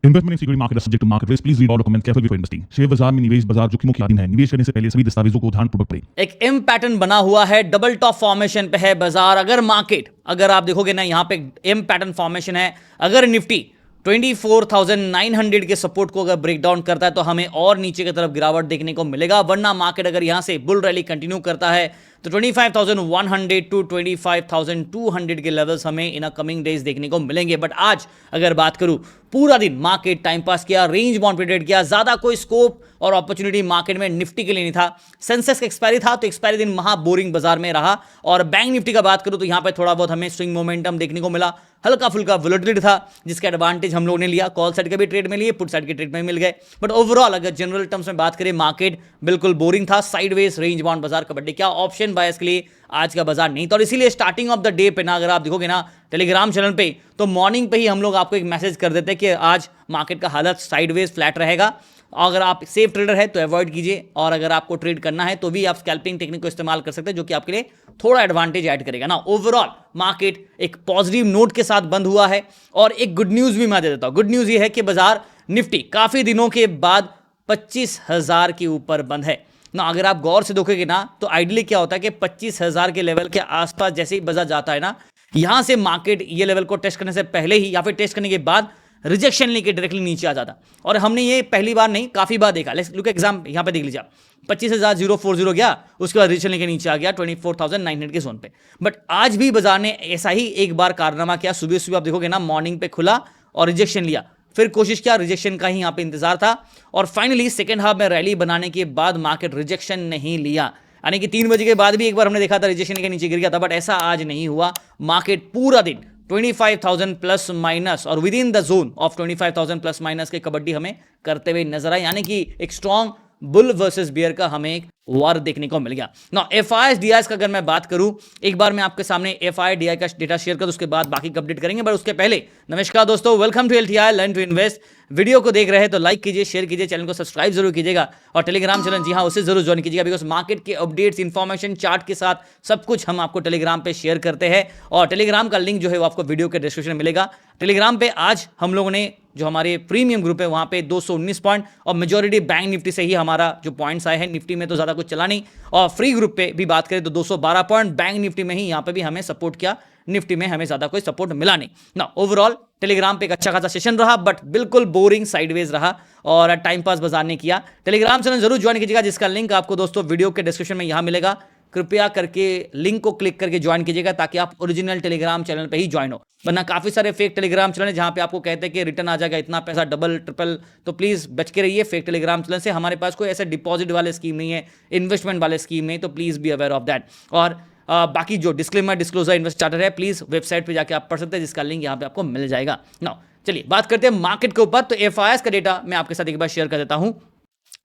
Investment in security market subject to market risk, please read all documents carefully before investing. Share बाजार में निवेश बाजार जोखिमों की अधीन है। निवेश करने से पहले सभी दस्तावेजों को ध्यानपूर्वक पढ़ें। एक एम पैटर्न बना हुआ है, डबल टॉप फॉर्मेशन पे है बाजार। अगर आप देखोगे ना, यहां पे एम पैटर्न फॉर्मेशन है। अगर निफ्टी 24,900 के सपोर्ट को अगर ब्रेक डाउन करता है तो हमें और नीचे की तरफ गिरावट देखने को मिलेगा, वरना मार्केट अगर यहां से बुल रैली कंटिन्यू करता है तो 25,100 टू 25,200 के लेवल्स हमें इन कमिंग डेज देखने को मिलेंगे। बट आज अगर बात करूं, पूरा दिन मार्केट टाइम पास किया, रेंज बाउंड पे ट्रेड किया, ज्यादा कोई स्कोप और अपॉर्चुनिटी मार्केट में निफ्टी के लिए नहीं था। सेंसेक्स का एक्सपायरी था तो एक्सपायरी दिन महा बोरिंग बाजार में रहा। और बैंक निफ्टी का बात करूं तो यहां पे थोड़ा बहुत हमें स्विंग मोमेंटम देखने को मिला, हल्का फुल्का वोलेटिलिटी था, जिसका एडवांटेज हम लोगों ने लिया। कॉल साइड के भी ट्रेड में लिए, पुट साइड के ट्रेड में मिल गए। बट ओवरऑल अगर जनरल टर्म्स में बात करें, मार्केट बिल्कुल बोरिंग था, साइडवेज रेंज बाउंड बाजार कबड्डी। क्या ऑप्शन बायर्स के लिए आज का बाजार नहीं था। और इसीलिए स्टार्टिंग ऑफ द डे पे ना, अगर आप देखोगे ना टेलीग्राम चैनल पे, तो मॉर्निंग पे ही हम लोग आपको एक मैसेज कर देते हैं कि आज मार्केट का हालत साइडवेज फ्लैट रहेगा। अगर आप सेफ ट्रेडर है तो अवॉइड कीजिए, और अगर आपको ट्रेड करना है तो भी आप स्कैल्पिंग टेक्निक को इस्तेमाल कर सकते हैं, जो कि आपके लिए थोड़ा एडवांटेज ऐड करेगा ना। ओवरऑल मार्केट एक पॉजिटिव नोट के साथ बंद हुआ है। और एक गुड न्यूज भी मैं दे देता हूं। गुड न्यूज ये है कि बाजार निफ्टी काफी दिनों के बाद 25,000 के ऊपर बंद है ना। अगर आप गौर से देखोगे ना, तो आइडियली क्या होता है कि 25,000 के लेवल के आसपास जैसे ही बाजार जाता है ना, यहां से मार्केट ये लेवल को टेस्ट करने से पहले ही या फिर टेस्ट करने के बाद रिजेक्शन लेके डायरेक्टली नीचे आ जाता। और हमने ये पहली बार नहीं, काफी बार देखा। लेट्स लुक एग्जाम, यहां पे देख लीजिए आप, 25,040 गया, उसके बाद रिजेक्शन लेके नीचे आ गया 24,900 के जोन पे। बट आज भी बाजार ने ऐसा ही एक बार कारनामा किया। सुबह सुबह आप देखोगे ना, मॉर्निंग पे खुला और रिजेक्शन लिया, फिर कोशिश किया, रिजेक्शन का ही यहां पे इंतजार था। और फाइनली सेकंड हाफ में रैली बनाने के बाद मार्केट रिजेक्शन नहीं लिया, यानी कि 3 बजे के बाद भी एक बार हमने देखा था रिजेक्शन के नीचे गिर गया था। बट ऐसा आज नहीं हुआ। मार्केट पूरा दिन 25,000 प्लस माइनस और with in the zone of 25,000 plus minus के कबड्डी हमें करते हुए नजर आए, यानी कि एक स्ट्रॉन्ग बुल वर्सेस बियर का हमें एक वार देखने को मिल गया ना। एफआईएस डीआईएस का अगर मैं बात करूं, एक बार मैं आपके सामने एफआई डीआई का डेटा शेयर कर, उसके बाद बाकी अपडेट करेंगे। बट उसके पहले नमस्कार दोस्तों, welcome to LTI learn to invest. Video को देख रहे हैं तो लाइक कीजिए, शेयर कीजिए, चैनल को सब्सक्राइब जरूर कीजिएगा, और टेलीग्राम चैनल जी हाँ उसे जरूर ज्वाइन कीजिएगा, बिकॉज मार्केट के अपडेट्स, इन्फॉर्मेशन, चार्ट के साथ सब कुछ हम आपको टेलीग्राम पे शेयर करते हैं। और टेलीग्राम का लिंक जो है वो आपको वीडियो के डिस्क्रिप्शन में मिलेगा। टेलीग्राम पे आज हम लोगों ने जो हमारे प्रीमियम ग्रुप है वहां पे 219 पॉइंट और मेजॉरिटी बैंक निफ्टी से ही हमारा जो पॉइंट्स आए हैं, निफ्टी में तो ज्यादा कुछ चला नहीं। और फ्री ग्रुप पे भी बात करें तो 212 पॉइंट बैंक निफ्टी में ही, यहां पे भी हमें सपोर्ट किया, निफ्टी में हमें ज्यादा कोई सपोर्ट मिला नहीं ना। ओवरऑल टेलीग्राम पे एक अच्छा खासा सेशन रहा, बट बिल्कुल बोरिंग साइडवेज रहा और टाइम पास बाजार ने किया। टेलीग्राम चैनल जरूर ज्वाइन कीजिएगा, जिसका लिंक आपको दोस्तों वीडियो के डिस्क्रिप्शन में यहां मिलेगा। कृपया करके लिंक को क्लिक करके ज्वाइन कीजिएगा, ताकि आप ओरिजिनल टेलीग्राम चैनल पे ही ज्वाइन हो। वरना काफी सारे फेक टेलीग्राम चैनल है जहां पे आपको कहते हैं कि रिटर्न आ जाएगा इतना पैसा, डबल ट्रिपल, तो प्लीज बच के रहिए फेक टेलीग्राम चैनल से। हमारे पास कोई ऐसे डिपॉजिट वाले स्कीम नहीं है, इन्वेस्टमेंट वाले स्कीम नहीं, तो please be aware of that. और बाकी जो डिस्क्लेमर, डिस्क्लोजर, इन्वेस्ट चार्टर है, प्लीज वेबसाइट पे जाके आप पढ़ सकते हैं, जिसका लिंक यहाँ पे आपको मिल जाएगा ना। चलिए बात करते हैं मार्केट के ऊपर। तो एफआईएस का डेटा मैं आपके साथ एक बार शेयर कर देता हूं।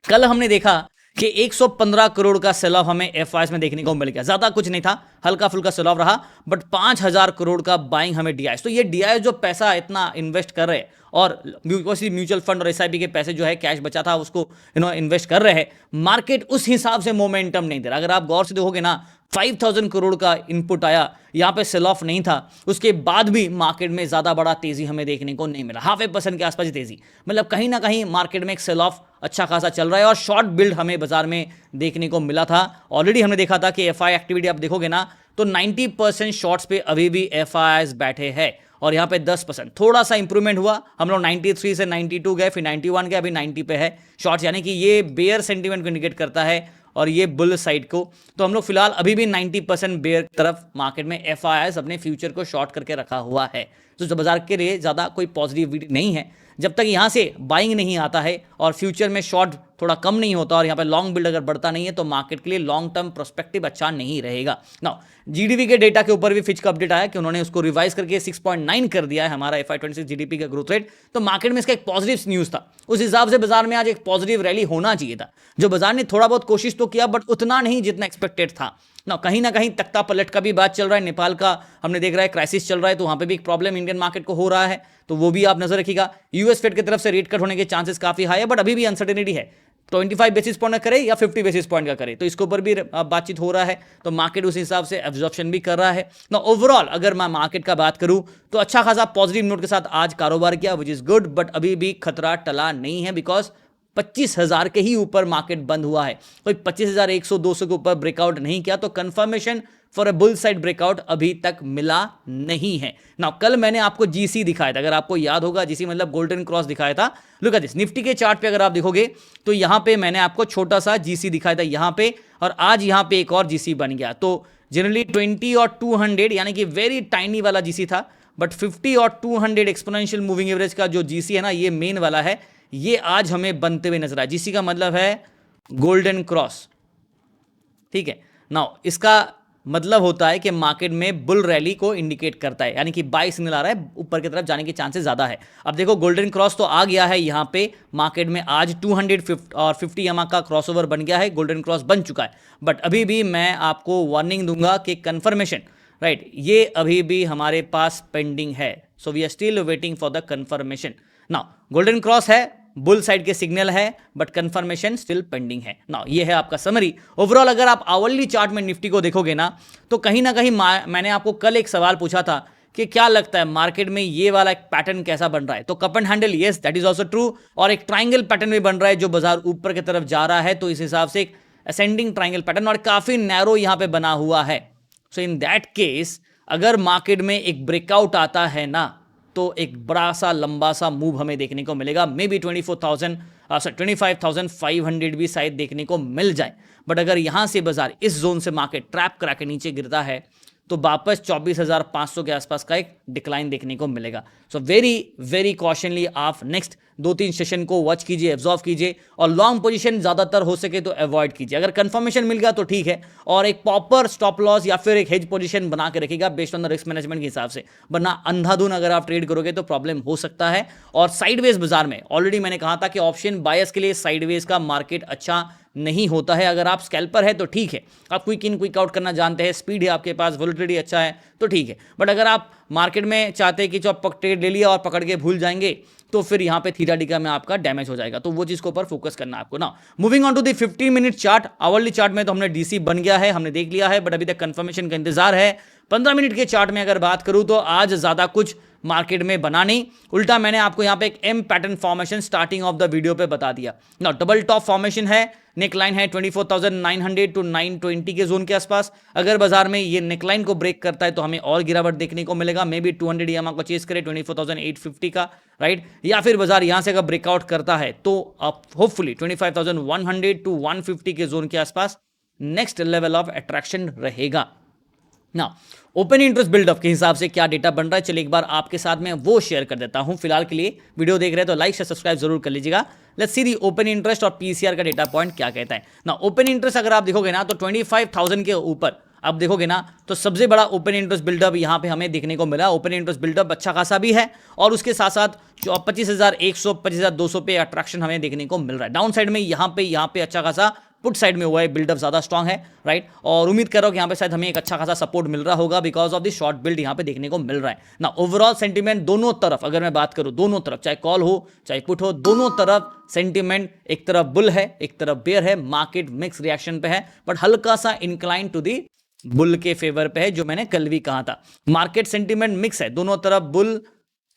कल हमने देखा कि 115 करोड़ का सेल ऑफ हमें एफआईएस में देखने को मिल गया। ज्यादा कुछ नहीं था, हल्का फुल्का सेल ऑफ रहा, बट 5,000 करोड़ का बाइंग हमें डीआईएस। तो ये डीआईएस जो पैसा इतना इन्वेस्ट कर रहे हैं, और म्यूचुअल फंड और एसआईपी के पैसे जो है कैश बचा था उसको इन्वेस्ट कर रहे हैं, मार्केट उस हिसाब से मोमेंटम नहीं दे रहा। अगर आप गौर से देखोगे ना, 5,000 करोड़ का इनपुट आया, यहां पे सेल ऑफ नहीं था, उसके बाद भी मार्केट में ज्यादा बड़ा तेजी हमें देखने को नहीं मिला। 0.5% के आसपास तेजी, मतलब कहीं ना कहीं मार्केट में एक सेल ऑफ अच्छा खासा चल रहा है। और शॉर्ट बिल्ड हमें बाजार में देखने को मिला था। ऑलरेडी हमने देखा था कि एफआई एक्टिविटी आप देखोगे ना, तो 90% शॉर्ट्स पे अभी भी एफआईएस बैठे हैं, और यहाँ पे 10% थोड़ा सा इंप्रूवमेंट हुआ। हम लोग 93 से 92 गए, फिर 91 गए, अभी 90 पे है शॉर्ट्स, यानी कि ये बेयर सेंटीमेंट को इंडिकेट करता है और ये बुल साइड को। तो हम लोग फिलहाल अभी भी 90% बेयर तरफ मार्केट में एफआईएस अपने फ्यूचर को शॉर्ट करके रखा हुआ है। तो बाजार के लिए ज़्यादा कोई पॉजिटिविटी नहीं है जब तक यहाँ से बाइंग नहीं आता है और फ्यूचर में शॉर्ट थोड़ा कम नहीं होता, और यहाँ पे लॉन्ग बिल्ड अगर बढ़ता नहीं है, तो मार्केट के लिए लॉन्ग टर्म प्रोस्पेक्टिव अच्छा नहीं रहेगा ना। जीडीपी के डेटा के ऊपर भी फिच का अपडेट आया कि उन्होंने उसको रिवाइज करके 6.9 कर दिया है हमारा FY26 जीडीपी का ग्रोथ रेट। तो मार्केट में इसका एक पॉजिटिव न्यूज था, उस हिसाब से बाजार में आज एक पॉजिटिव रैली होना चाहिए था। जो बाजार ने थोड़ा बहुत कोशिश तो किया, बट उतना नहीं जितना एक्सपेक्टेड था ना कहीं तख्ता पलट का भी बात चल रहा है। नेपाल का हमने देख रहा है क्राइसिस चल रहा है, तो वहां पे भी एक प्रॉब्लम इंडियन मार्केट को हो रहा है, तो वो भी आप नजर रखिएगा। यूएस फेड की तरफ से रेट कट होने के चांसेस काफी हाई है, बट अभी भी अनसर्टेनिटी है। 25 बेसिस पॉइंट का करे या 50 बेसिस पॉइंट का करे, तो इसके ऊपर भी बातचीत हो रहा है, तो मार्केट उस हिसाब से एब्जॉर्प्शन भी कर रहा है ना। ओवरऑल अगर मैं मार्केट का बात करूं तो अच्छा खासा पॉजिटिव नोट के साथ आज कारोबार किया, विच इज गुड, बट अभी भी खतरा टला नहीं है, बिकॉज 25,000 के ही ऊपर मार्केट बंद हुआ है, कोई 25,100 200 के ऊपर ब्रेकआउट नहीं किया, तो confirmation for a bull side breakout अभी तक मिला नहीं है ना। कल मैंने आपको जीसी दिखाया था, अगर आपको याद होगा, जीसी मतलब गोल्डन क्रॉस दिखाया था। लुक एट दिस, निफ्टी के चार्ट पे अगर आप देखोगे तो यहां पे मैंने आपको छोटा सा जीसी दिखाया था यहां पे, और आज यहां पे एक और जीसी बन गया। तो जनरली 20 और 200 यानी कि वेरी टाइनी वाला जीसी था, बट 50 और 200 एक्सपोनेंशियल मूविंग एवरेज का जो जीसी है ना, ये मेन वाला है, ये आज हमें बनते हुए नजर आया। जीसी का मतलब है गोल्डन क्रॉस, ठीक है ना। इसका मतलब होता है कि मार्केट में बुल रैली को इंडिकेट करता है, यानी कि बाय सिग्नल आ रहा है, ऊपर की तरफ जाने के चांसेस ज्यादा है। अब देखो गोल्डन क्रॉस तो आ गया है यहां पे मार्केट में, आज 200 और 50 EMA का क्रॉसओवर बन गया है, गोल्डन क्रॉस बन चुका है। बट अभी भी मैं आपको वार्निंग दूंगा कि कंफर्मेशन, राइट, ये अभी भी हमारे पास पेंडिंग है। So we are still waiting for the confirmation. Now golden cross है, बुल साइड के सिग्नल है, बट कंफर्मेशन स्टिल पेंडिंग है। नाउ ये है आपका समरी। ओवरऑल अगर आप आवरली चार्ट में निफ्टी को देखोगे ना, तो कहीं ना कहीं मैंने आपको कल एक सवाल पूछा था कि क्या लगता है मार्केट में ये वाला एक पैटर्न कैसा बन रहा है, तो cup and handle, yes that is also true, और एक ट्राइंगल पैटर्न भी बन रहा है जो बाजार ऊपर की तरफ जा रहा है, तो इस हिसाब से एक असेंडिंग ट्राइंगल पैटर्न और काफी नैरो यहां पे बना हुआ है। सो इन दैट केस अगर मार्केट में एक ब्रेकआउट आता है ना, तो एक बड़ा सा लंबा सा मूव हमें देखने को मिलेगा, मे बी 25,500 भी शायद देखने को मिल जाए। बट अगर यहां से बाजार इस जोन से मार्केट ट्रैप करा के नीचे गिरता है, तो वापस 24,500 के आसपास का एक डिक्लाइन देखने को मिलेगा। सो वेरी वेरी कॉशनली आप नेक्स्ट 2-3 सेशन को वॉच कीजिए, एब्जॉर्व कीजिए, और लॉन्ग पोजीशन ज्यादातर हो सके तो अवॉइड कीजिए। अगर कंफर्मेशन मिल गया तो ठीक है, और एक प्रॉपर स्टॉप लॉस या फिर एक हेज पोजीशन बना के रखिएगा based on the risk management के हिसाब से, वरना अंधाधुन अगर आप ट्रेड करोगे तो प्रॉब्लम हो सकता है। और साइडवेज बाजार में ऑलरेडी मैंने कहा था कि ऑप्शन बायस के लिए साइडवेज का मार्केट अच्छा नहीं होता है। अगर आप स्कैल्पर है तो ठीक है, आप क्विक इन क्विक आउट करना जानते हैं, स्पीड है आपके पास, वोलेटिलिटी अच्छा है तो ठीक है। बट अगर आप मार्केट में चाहते हैं कि जो आप ट्रेड ले लिया और पकड़ के भूल जाएंगे, तो फिर यहां पे थीटा डिका में आपका डैमेज हो जाएगा, तो वो चीज के ऊपर फोकस करना है आपको ना। Moving on to the 15 minute chart, hourly chart में तो हमने डीसी बन गया है, हमने देख लिया है, बट अभी तक कंफर्मेशन का इंतजार है। 15 मिनट के चार्ट में अगर बात करूं तो आज ज्यादा कुछ मार्केट में बना नहीं, उल्टा मैंने आपको यहां पे एक M pattern formation starting of the video पे बता दिया ना। डबल टॉप फॉर्मेशन है, नेकलाइन है 24,900 टू 920 के जोन के आसपास। अगर बाजार में ये नेकलाइन को ब्रेक करता है तो हमें और गिरावट देखने को मिलेगा, मे बी 200 EMA को चेस करे 24,850 का, राइट, या फिर बाजार यहां से अगर ब्रेकआउट करता है तो आप होपफुली 25,100 टू 150 के जोन के आसपास नेक्स्ट लेवल ऑफ अट्रैक्शन रहेगा ना। ओपन इंटरेस्ट बिल्डअप के हिसाब से क्या डेटा बन रहा है, चलिए एक बार आपके साथ में वो शेयर कर देता हूं। फिलहाल के लिए वीडियो देख रहे हैं तो लाइक से सब्सक्राइब जरूर कर लीजिएगा। Let's see the open interest और पीसीआर का डेटा पॉइंट क्या कहता है ना। ओपन इंटरेस्ट अगर आप देखोगे ना तो 25,000 के ऊपर आप देखोगे ना तो सबसे बड़ा ओपन इंटरेस्ट बिल्डअप यहां पे हमें देखने को मिला। ओपन इंटरेस्ट बिल्डअप अच्छा खासा भी है, और उसके साथ साथ 25,100 25,200 पे अट्रैक्शन हमें देखने को मिल रहा है। डाउन साइड में यहां पे अच्छा खासा पुट साइड में हुआ है, बिल्डअप ज्यादा स्ट्रांग है, राइट, और उम्मीद कर रहा हूं कि यहां पे शायद हमें एक अच्छा खासा सपोर्ट मिल रहा होगा because of the short build यहां पे देखने को मिल रहा है ना। ओवरऑल सेंटीमेंट दोनों तरफ अगर मैं बात करूं, दोनों तरफ चाहे कॉल हो चाहे पुट हो, दोनों तरफ सेंटीमेंट एक तरफ बुल है एक तरफ बेयर है, मार्केट मिक्स रिएक्शन पे है, बट हल्का सा इंक्लाइन टू दी बुल के फेवर पे है, जो मैंने कल भी कहा था। मार्केट सेंटीमेंट मिक्स है, दोनों तरफ बुल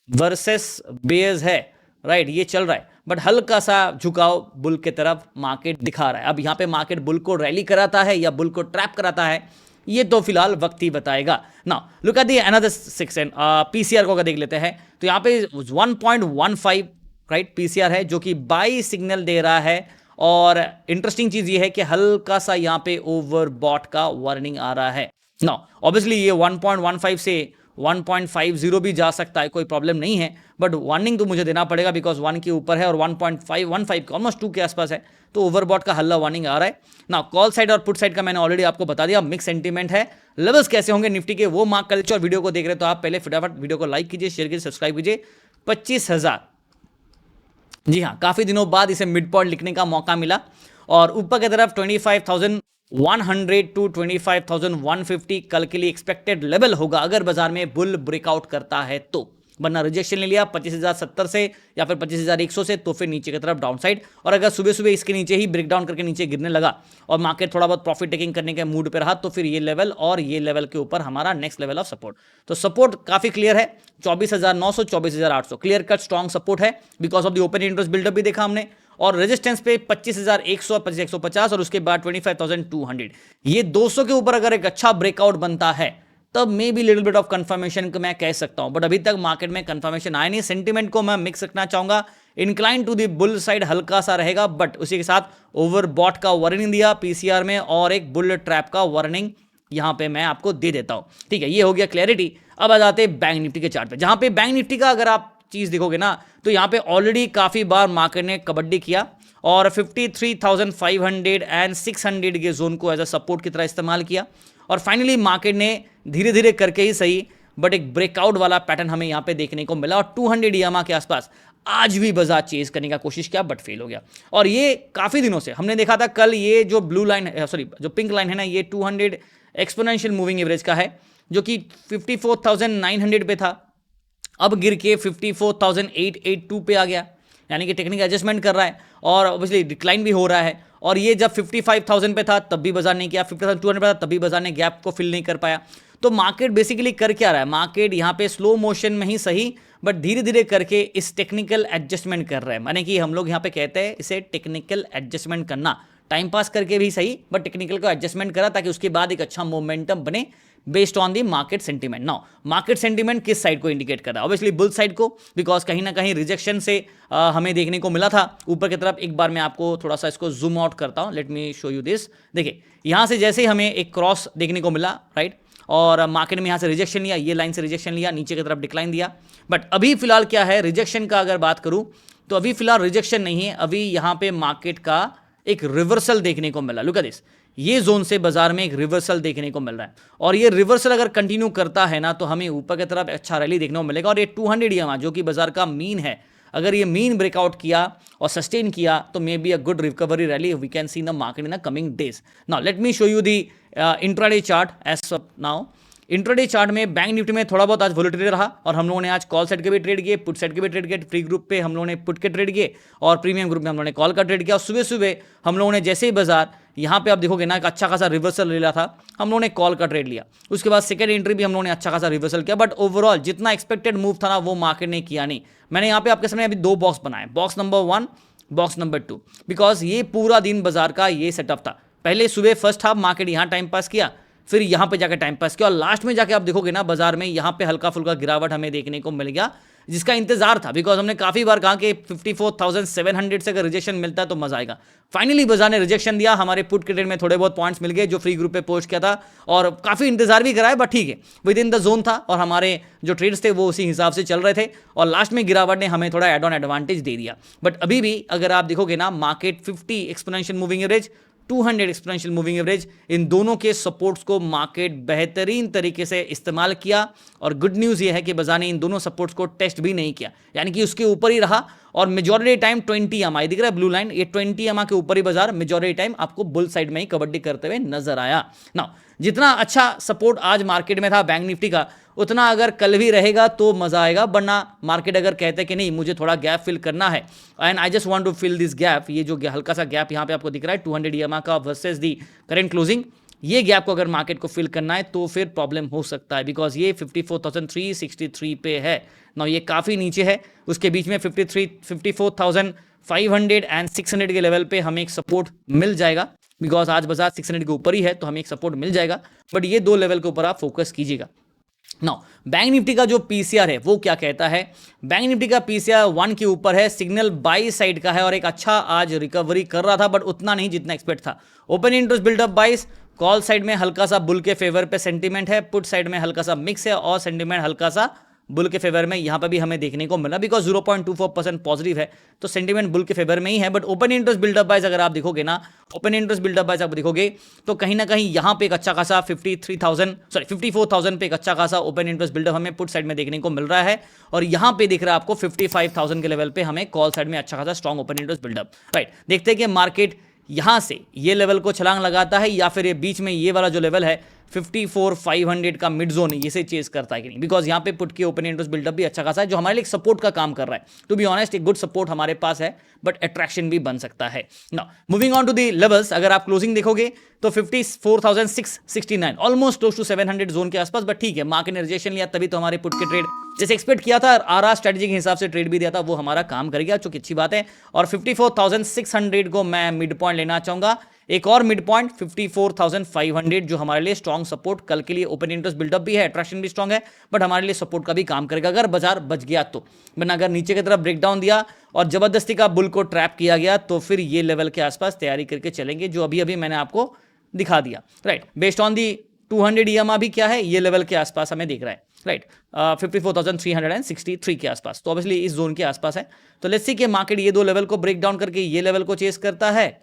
वर्सेस बेयर्स है, राइट, ये चल रहा है, बट हल्का सा झुकाव बुल के तरफ मार्केट दिखा रहा है। अब यहां पे मार्केट बुल को रैली कराता है या बुल को ट्रैप कराता है, ये तो फिलहाल वक्त ही बताएगा ना। Look at the another section, PCR को अगर देख लेते हैं तो यहां पे 1.15 राइट पीसीआर है, जो कि बाई सिग्नल दे रहा है, और इंटरेस्टिंग चीज ये है कि हल्का सा यहां पे ओवरबॉट का वार्निंग आ रहा है ना। ऑब्वियसली ये 1.15 से 1.50 भी जा सकता है, कोई प्रॉब्लम नहीं है, बट वार्निंग तो मुझे देना पड़ेगा बिकॉज 1 के ऊपर है और 1.515 ऑलमोस्ट 2 के आसपास है, तो ओवरबॉट का हल्ला वार्निंग आ रहा है ना। कॉल साइड और पुट साइड का मैंने ऑलरेडी आपको बता दिया, मिक्स सेंटीमेंट है। लेवल्स कैसे होंगे निफ्टी के वो मार्क कर लीजिए, और वीडियो को देख रहे तो आप पहले फटाफट वीडियो को लाइक कीजिए, शेयर कीजिए, सब्सक्राइब कीजिए। 25,000, जी हाँ, काफी दिनों बाद इसे मिड पॉइंट लिखने का मौका मिला, और ऊपर की तरफ 25,100 टू 25,150 कल के लिए एक्सपेक्टेड लेवल होगा अगर बाजार में बुल ब्रेकआउट करता है तो। वरना रिजेक्शन ले लिया 25,070 से या फिर 25,100 से तो फिर नीचे की तरफ डाउन साइड। और अगर सुबह सुबह इसके नीचे ही ब्रेक डाउन करके नीचे गिरने लगा और मार्केट थोड़ा बहुत प्रॉफिट टेकिंग करने के मूड पे रहा तो फिर ये लेवल और ये लेवल के ऊपर हमारा नेक्स्ट लेवल ऑफ सपोर्ट। तो सपोर्ट काफी क्लियर है, 24,900 24,800 क्लियर कट स्ट्रॉन्ग सपोर्ट है because of the open interest buildup भी देखा हमने। और रेजिस्टेंस पे 25,100 25,150 और उसके बाद 25,200। ये 200 के ऊपर अगर एक अच्छा ब्रेकआउट बनता है तब may be little bit of confirmation को मैं कह सकता हूं, बट अभी तक मार्केट में कंफर्मेशन आया नहीं। सेंटीमेंट को मैं मिक्स रखना चाहूंगा, incline to the bull side हल्का सा रहेगा, बट उसी के साथ ओवरबॉट का वार्निंग दिया पीसीआर में और एक बुल ट्रैप का वार्निंग यहां पे मैं आपको दे देता हूं। ठीक है, ये हो गया क्लैरिटी। अब आ जाते हैं बैंक निफ्टी के चार्ट पे, जहां पे बैंक निफ्टी का अगर आप चीज देखोगे ना तो यहां पे ऑलरेडी काफी बार मार्केट ने कबड्डी किया और 53,500 एंड 600 के जोन को एज अ सपोर्ट की तरह इस्तेमाल किया और फाइनली मार्केट ने धीरे धीरे करके ही सही बट एक ब्रेकआउट वाला पैटर्न हमें यहां पे देखने को मिला और 200 EMA के आसपास आज भी बाजार चेज करने का कोशिश किया बट फेल हो गया। और ये काफी दिनों से हमने देखा था, कल ये जो ब्लू लाइन है, सॉरी जो पिंक लाइन है ना, ये 200 एक्सपोनेंशियल मूविंग एवरेज का है जो कि 54,900 पे था, अब गिर के 54,882 पे आ गया, यानी कि टेक्निकल एडजस्टमेंट कर रहा है और ऑब्वियसली डिक्लाइन भी हो रहा है। और ये जब 55,000 पे था तब भी बाजार नहीं किया, 50,200 पे था तब भी बाजार ने गैप को फिल नहीं कर पाया। तो मार्केट बेसिकली कर क्या रहा है, मार्केट यहाँ पे स्लो मोशन में ही सही बट धीरे धीरे करके इस टेक्निकल एडजस्टमेंट कर रहा है। माने कि हम लोग यहाँ पे कहते हैं इसे टेक्निकल एडजस्टमेंट करना, टाइम पास करके भी सही बट टेक्निकल को एडजस्टमेंट करा ताकि उसके बाद एक अच्छा मोमेंटम बने based on the market sentiment. Now market sentiment किस साइड को इंडिकेट कर रहा है, ऑब्वियसली बुल साइड को, बिकॉज कहीं ना कहीं रिजेक्शन से हमें देखने को मिला था ऊपर की तरफ। एक बार मैं आपको थोड़ा सा इसको जूम आउट करता हूं, late me show you this. देखिए यहां से जैसे ही हमें एक क्रॉस देखने को मिला, राइट, और मार्केट में यहां से रिजेक्शन लिया, ये लाइन से रिजेक्शन लिया, नीचे की तरफ डिक्लाइन दिया। बट अभी फिलहाल क्या है, रिजेक्शन का अगर बात करूं तो अभी फिलहाल रिजेक्शन नहीं है, अभी यहां पे मार्केट का एक रिवर्सल देखने को मिला। लुक एट दिस, ये जोन से बाजार में एक रिवर्सल देखने को मिल रहा है और ये रिवर्सल अगर कंटिन्यू करता है ना तो हमें ऊपर की तरफ अच्छा रैली देखने को मिलेगा। और ये 200 EMA जो कि बाजार का मीन है, अगर ये मीन ब्रेकआउट किया और सस्टेन किया तो maybe a good recovery rally we can see in the market in the coming days. Now let me show you the intraday chart as of now. Intraday chart में bank Nifty में थोड़ा बहुत आज volatility रहा और हम लोगों ने आज कॉल सेट के भी ट्रेड किए, पुट सेट के भी ट्रेड किए। फ्री ग्रुप पे हम लोगों ने पुट के ट्रेड किए और प्रीमियम ग्रुप में हम लोगों ने कॉल का ट्रेड किया। और सुबह सुबह हम लोगों ने जैसे ही बाजार यहाँ पे आप देखोगे ना एक अच्छा खासा रिवर्सल ले लिया था, हम लोगों ने कॉल का ट्रेड लिया। उसके बाद सेकंड एंट्री भी हम लोगों ने अच्छा खासा रिवर्सल किया, बट ओवरऑल जितना एक्सपेक्टेड मूव था ना वो मार्केट ने किया नहीं। मैंने यहाँ पे आपके सामने अभी 2 बॉक्स बनाए, box number 1 box number 2, because ये पूरा दिन बाजार का ये सेटअप था। पहले सुबह फर्स्ट हाफ मार्केट यहाँ टाइम पास किया, फिर यहाँ पे जाकर टाइम पास किया और लास्ट में जाके आप देखोगे ना बाजार में यहाँ पे हल्का फुल्का गिरावट हमें देखने को मिल गया, जिसका इंतजार था, बिकॉज हमने काफी बार कहा कि 54,700 से अगर रिजेक्शन मिलता है तो मजा आएगा। फाइनली बाजार ने रिजेक्शन दिया, हमारे पुट के ट्रेड में थोड़े बहुत पॉइंट्स मिल गए जो फ्री ग्रुप पे पोस्ट किया था और काफी इंतजार भी कराया, बट ठीक है विद इन द जोन था और हमारे जो ट्रेड्स थे वो उसी हिसाब से चल रहे थे और लास्ट में गिरावट ने हमें थोड़ा एड ऑन एडवांटेज दे दिया। बट अभी भी अगर आप देखोगे ना market 50 exponential moving average 200 exponential moving average, इन दोनों के सपोर्ट्स को मार्केट बेहतरीन तरीके से इस्तेमाल किया और गुड न्यूज़ ये है कि बाजार ने इन दोनों सपोर्ट्स को टेस्ट भी नहीं किया, यानी कि उसके ऊपर ही रहा और मेजॉरिटी टाइम 20 EMA दिख रहा है ब्लू लाइन, ये 20 EMA के ऊपर ही बाजार मेजॉरिटी टाइम आपको बुल साइड में ही कबड्डी करते हुए नजर आया। ना जितना अच्छा सपोर्ट आज मार्केट में था बैंक निफ्टी का, उतना अगर कल भी रहेगा तो मजा आएगा, वरना मार्केट अगर कहते हैं कि नहीं मुझे थोड़ा गैप फिल करना है and I just want to fill this gap, ये जो हल्का सा गैप यहाँ पे आपको दिख रहा है 200 EMA का वर्सेस दी करेंट क्लोजिंग, ये गैप को अगर मार्केट को फिल करना है तो फिर प्रॉब्लम हो सकता है, बिकॉज ये 54,363 पे है ना, ये काफ़ी नीचे है। उसके बीच में 54,500 एंड 600 के लेवल पे हमें एक सपोर्ट मिल जाएगा, बिकॉज आज बाजार 600 के ऊपर ही है तो हमें एक सपोर्ट मिल जाएगा, बट ये 2 लेवल के ऊपर आप फोकस कीजिएगा। नाउ बैंक निफ्टी का जो पीसीआर है वो क्या कहता है, बैंक निफ्टी का पीसीआर 1 के ऊपर है, सिग्नल बाई साइड का है और एक अच्छा आज रिकवरी कर रहा था बट उतना नहीं जितना एक्सपेक्ट था। ओपन इंटरेस्ट बिल्डअप बाइस, कॉल साइड में हल्का सा बुल के फेवर पे सेंटीमेंट है, पुट साइड में हल्का सा मिक्स है और सेंटीमेंट हल्का सा बुल के फेवर में यहां पर भी हमें देखने को मिला, बिकॉज 0.24% पॉजिटिव है तो सेंटीमेंट बुल के फेवर में ही है। बट ओपन इंटरेस्ट बिल्डअप बाइस अगर आप देखोगे ना, ओपन इंटरेस्ट बिल्डअप बाइस आप देखोगे तो कहीं ना कहीं यहां पे एक अच्छा खासा 54,000 पे एक अच्छा खासा ओपन इंटरेस्ट बिल्डअप हमें पुट साइड में देखने को मिल रहा है और यहां पे दिख रहा है आपको 55,000 के लेवल पे हमें कॉल साइड में अच्छा खासा strong open interest buildup. Right, देखते हैं कि मार्केट यहां से ये लेवल को छलांग लगाता है या फिर ये बीच में ये वाला जो लेवल है 54,500 का मिड जोन इसे चेज करता है कि नहीं, बिकॉज यहाँ पे पुट के ओपन इंटरेस्ट बिल्डअप भी अच्छा खासा है जो हमारे लिए सपोर्ट का काम कर रहा है. टू बी ऑनेस्ट एक गुड सपोर्ट हमारे पास है, बट अट्रैक्शन भी बन सकता है. Now moving on to the levels, अगर आप क्लोजिंग देखोगे तो 54,669 ऑलमोस्ट क्लोज टू 700 जोन के आसपास. बट ठीक है, मार्केट ने रिजेक्शन लिया तभी तो हमारे पुट के ट्रेड जैसे एक्सपेक्ट किया था, आरआर स्ट्रेटजी के हिसाब से ट्रेड भी दिया था, वो हमारा काम करेगा, जो कि अच्छी बात है. और 54,600 को मैं मिड पॉइंट लेना चाहूंगा. एक और मिड पॉइंट 54,500 जो हमारे लिए स्ट्रॉन्ग सपोर्ट कल के लिए ओपन इंटरेस्ट बिल्डअप भी है, अट्रैक्शन भी स्ट्रॉन्ग है, बट हमारे लिए सपोर्ट का भी काम करेगा अगर बाजार बच गया तो. वरना अगर नीचे की तरफ ब्रेकडाउन दिया और जबरदस्ती का बुल को ट्रैप किया गया तो फिर ये लेवल के आसपास तैयारी करके चलेंगे जो अभी अभी मैंने आपको दिखा दिया. Right, based on the 200 EMA भी क्या है, ये लेवल के आसपास हमें दिख रहा है. राइट, 54,363 के आसपास, तो ऑब्वियसली इस जोन के आसपास है. तो लेट्स सी कि मार्केट ये दो लेवल को ब्रेक डाउन करके ये लेवल को चेस करता है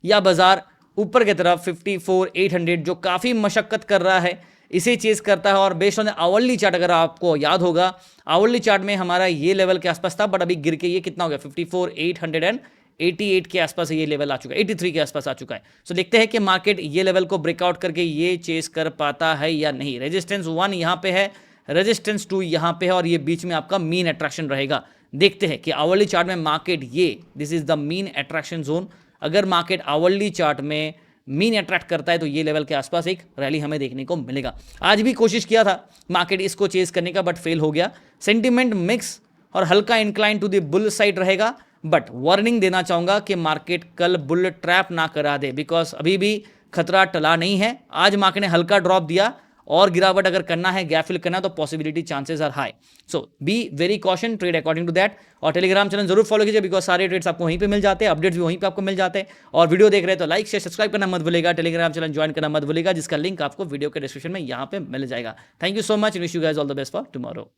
या बाजार ऊपर की तरफ 54,800 जो काफी मशक्कत कर रहा है इसे चेस करता है. और बेस्ड ऑन आवरली चार्ट अगर आपको याद होगा, आवरली चार्ट में हमारा ये लेवल के आसपास था, बट अभी गिर के ये कितना हो गया 54,888 के आसपास ये लेवल आ चुका है, 83 के आसपास आ चुका है. सो देखते हैं कि मार्केट ये लेवल को ब्रेकआउट करके ये चेस कर पाता है या नहीं. रेजिस्टेंस 1 यहाँ पे है, रेजिस्टेंस 2 यहाँ पे है, और ये बीच में आपका मीन अट्रैक्शन रहेगा. देखते हैं कि आवरली चार्ट में मार्केट ये this is the mean attraction zone. अगर मार्केट आवरली चार्ट में मीन अट्रैक्ट करता है तो ये लेवल के आसपास एक रैली हमें देखने को मिलेगा. आज भी कोशिश किया था मार्केट इसको चेस करने का, बट फेल हो गया. सेंटिमेंट मिक्स और हल्का incline to the bull side रहेगा, बट वार्निंग देना चाहूंगा कि मार्केट कल बुल ट्रैप ना करा दे, बिकॉज अभी भी खतरा टला नहीं है. आज मार्केट ने हल्का ड्रॉप दिया और गिरावट अगर करना है, गैप फिल करना है, तो possibility chances are high. So be very caution, trade according to that. और टेलीग्राम चैनल जरूर फॉलो कीजिए, बिकॉज सारे ट्रेड्स आपको वहीं पे मिल जाते हैं, अपडेट्स भी वहीं पे आपको मिल जाते हैं. और वीडियो देख रहे हैं तो लाइक शेयर सब्सक्राइब करना मत भूलिएगा, टेलीग्राम चैनल ज्वाइन करना मत भूलिएगा, जिसका लिंक आपको वीडियो के डिस्क्रिप्शन में यहाँ पे मिल जाएगा. Thank you so much, wish you guys all the best for tomorrow.